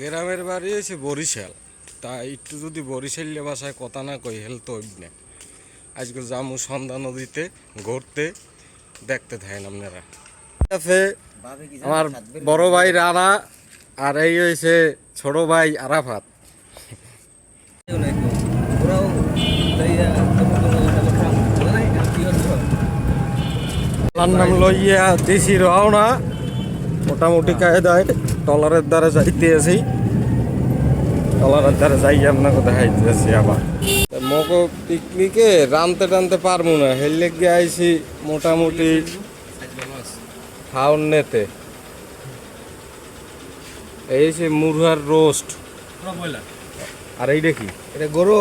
গ্রামের বাড়ি হয়েছে বরিশাল, তা একটু যদি বরিশালের ভাষায় কথা না কই হেল তো না। আজকে জামু সন্ধ্যা নদীতে ঘুরতে, দেখতে থাকেন আপনারা। আছে আমার বড় ভাই রানা, আর এই হয়েছে ছোট ভাই আরাফাত। নাম লইয়া দিছি রওনা, মোটামুটি কায়দায় টলারের দ্বারা যাইতে আছি। টলারের দ্বারা যাই আপনাকে দেখাইতেছি। আবার মগো পিকনিকে রানতে টানতে পারবো না, হেললে গিয়ে আইছি মোটামুটি খাওন নেতে। এই সে মুরহার রোস্ট, আর এই দেখি এটা গরু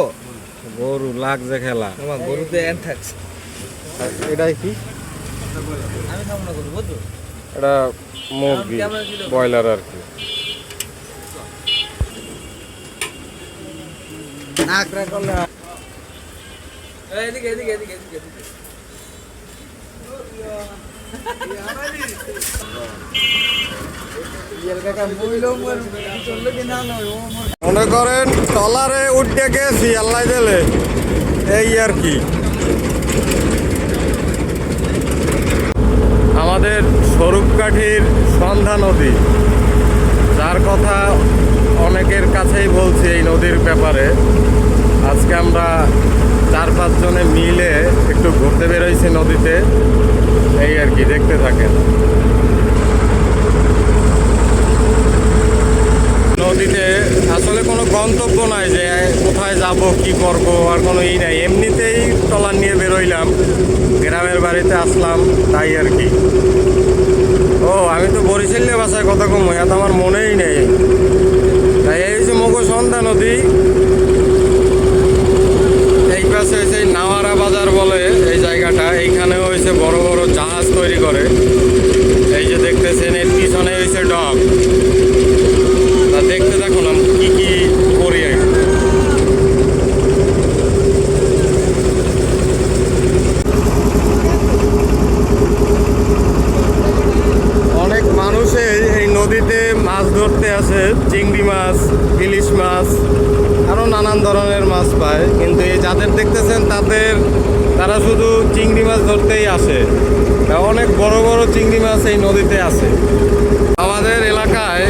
গরু লাগছে খেলা। গরুতে এন্ড থাকছে। এটাই কি? আমি খাবো না গরু, বুঝছো? এটা মুরগি, ব্রয়লার আর কি। নাকরা করলে এদিকে এদিকে এদিকে এদিকে এদিকে মনে করেন টলারে উঠতে গেছি আল্লাহ দিলে, এই আর কি। আমাদের স্বরূপকাঠির সন্ধ্যা নদী, যার কথা অনেকের কাছেই বলছি এই নদীর ব্যাপারে। আজকে আমরা 4-5 জনে মিলে একটু ঘুরতে বেরোইছি নদীতে, এই আর কি। দেখতে থাকেন। নদীতে আসলে কোনো গন্তব্য নাই যে কোথায় যাব কি করব, আর কোনো ই নাই। এমনিতেই ট্রলার নিয়ে বেরোইলাম, গ্রামের বাড়িতে আসলাম, তাই আর কি। ও আমি তো বরিশালের ভাষায় কথা কম, এত আমার মনেই নেই। তাই এই যে মগো সন্ধ্যা নদী, এই পাশে হয়েছে নাওয়ারা বাজার বলে এই জায়গাটা। এইখানে হয়েছে বড় বড় জাহাজ তৈরি করে। এই যে দেখতেছেন, এর পিছনে হয়েছে ডক। তা দেখতে দেখুন আমি কি কি করি। অনেক মানুষে এই নদীতে মাছ ধরতে আসে, চিংড়ি মাছ, ইলিশ মাছ, আরও নানান ধরনের মাছ পায়। কিন্তু এই যাদের দেখতেছেন তারা শুধু চিংড়ি মাছ ধরতেই আসে। অনেক বড় বড় চিংড়ি মাছ এই নদীতে আছে। আমাদের এলাকায়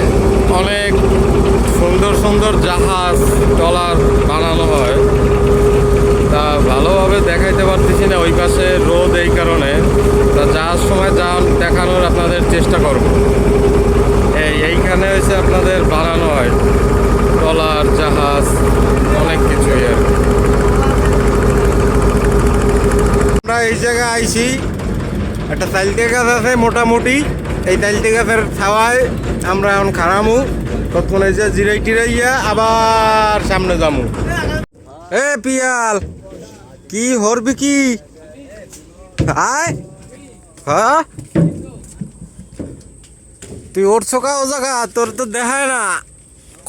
অনেক সুন্দর সুন্দর জাহাজ, ট্রলার বানানো হয়। তা ভালোভাবে দেখাইতে পারতেছি না, ওই পাশে রোদ, এই কারণে। তা যাওয়ার সময় দেখানোর আপনাদের চেষ্টা করব। এইখানে হচ্ছে আপনাদের বানানো হয় ট্রলার, জাহাজ, অনেক কিছুই আর। আমরা এই জায়গায় আইছি, একটা তালতে গাছ আছে মোটামুটি। এই তালতে গাছের ছাওয়ায় আমরা এখন খারামু, তখন এই যে জিরাই টিরাইয়া আবার সামনে যামু। এ পিয়াল, কি হরবি কি? আয় হ্যাঁ, তুই উঠছ কা ও জায়গা? তোর তো দেখায় না।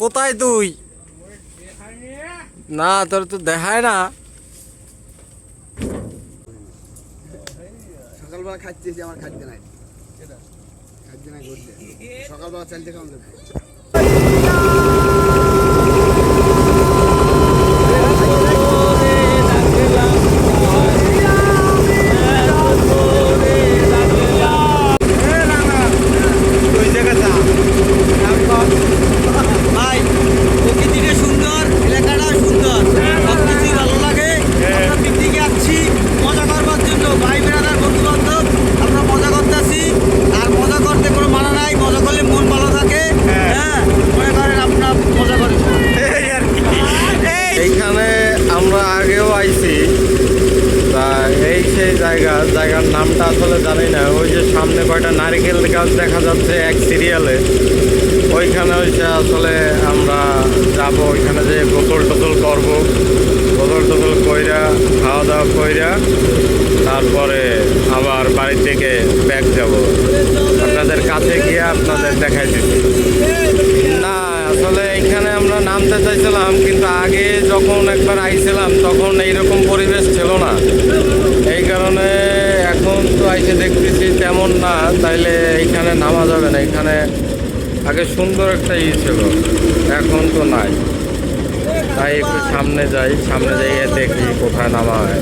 কোথায় তুই? না, তোর তো দেখায় না। সকালবেলা খাচ্ছি, আমার খাদ্য নাই, খাদ্য নাই ঘুরতে। সকালবেলা চালতে খাওয়া যাবে। জায়গার নামটা আসলে জানি না। ওই যে সামনে কয়টা নারিকেল গাছ দেখা যাচ্ছে এক সিরিয়ালে, ওইখানে হয়েছে আসলে আমরা যাব। ওইখানে যে গোসল টোসল করবো, গোসল টোসল কইরা খাওয়া দাওয়া কইরা তারপরে আবার বাড়ি থেকে ব্যাক যাব। আপনাদের কাছে গিয়ে আপনাদের দেখাই দিচ্ছি। না আসলে এইখানে আমরা নামতে চাইছিলাম, কিন্তু আগে যখন একবার আইছিলাম তখন এইরকম পরিবেশ ছিল না। এই কারণে এখন তো আইসে দেখতেছি তেমন না, তাইলে এইখানে নামা যাবে না। এখানে আগে সুন্দর একটা ছিল, এখন তো নাই। তাই একটু সামনে যাই, সামনে যাইয়ে দেখি কোথায় নামা হয়।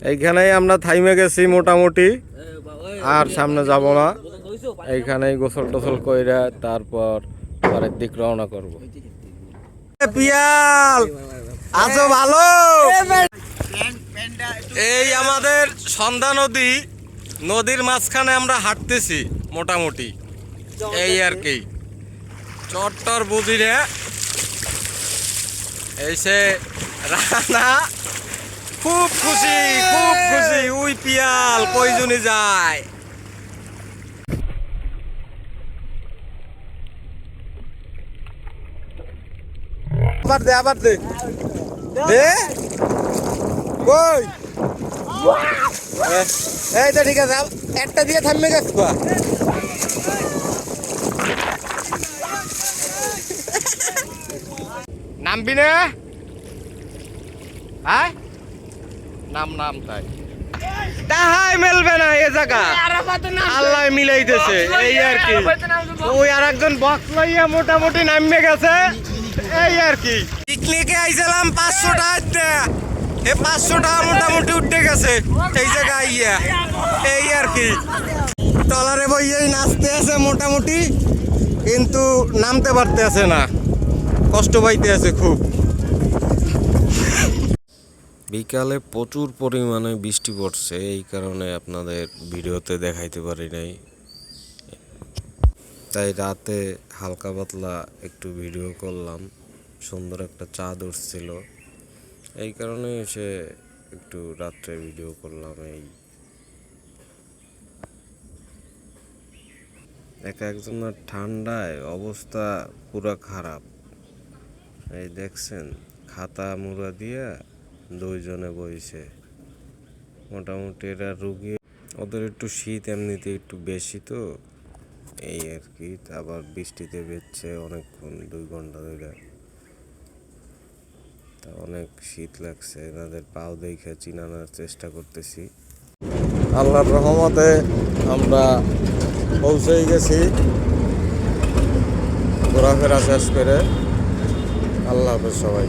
এইখানেই আমরা থাইমে গেছি মোটামুটি, আর সামনে যাব না। এইখানেই গোসল টোসল কইরা তারপর পরের দিক রওনা করব। পিয়াল আছো ভালো? এই আমাদের সন্ধ্যা নদী, নদীর মাঝখানে আমরা হাঁটতেছি মোটামুটি, এই আর কি। চট্টর বুঝিরে এই সে রানা খুব খুশি, খুব খুশি। উই পিয়াল কয়জনই যায়। আবার দে, আবার দে, দে কই। এই তো ঠিক আছে, একটা দিয়ে থামবে গেছে। নামবি না? হ্যাঁ নাম নাম, তাই তাহাই মেলবে না এ জায়গা, আল্লাহ মিলাইতেছে এই আর কি। ওই আর একজন বক্স লইয়া মোটামুটি নামবে গেছে, এই আর কি। পিকনিকে আইছিলাম 500 টাকা, এ 500 টাকা মোটামুটি উঠে গেছে এই জায়গায় আইয়া, এই আর কি। টলারে বইয়েই নাচতে আছে মোটামুটি, কিন্তু নামতে পারতে আছে না, কষ্ট পাইতে আছে খুব। বিকালে প্রচুর পরিমাণে বৃষ্টি পড়ছে, এই কারণে আপনাদের ভিডিওতে দেখাইতে পারি নাই। তাই রাতে হালকা পাতলা একটু ভিডিও করলাম। সুন্দর একটা চাঁদ উঠছিল, এই কারণে এসে একটু রাত্রে ভিডিও করলাম। এই একজনের ঠান্ডায় অবস্থা পুরা খারাপ। এই দেখছেন খাতা মুড়া দিয়া দুইজনে বইছে, মোটামুটি এরা রুগী। ওদের একটু শীত এমনিতে একটু বেশি, তো এই আর কি। আবার বৃষ্টিতে বেচছে অনেকক্ষণ, 2 ঘন্টা ধরে। তা অনেক শীত লাগছে, এনাদের পাও দেখে চিনানোর চেষ্টা করতেছি। আল্লাহর রহমতে আমরা পৌঁছেই গেছি ঘোরাফেরা শেষ করে। আল্লাহ হাফেজ সবাই।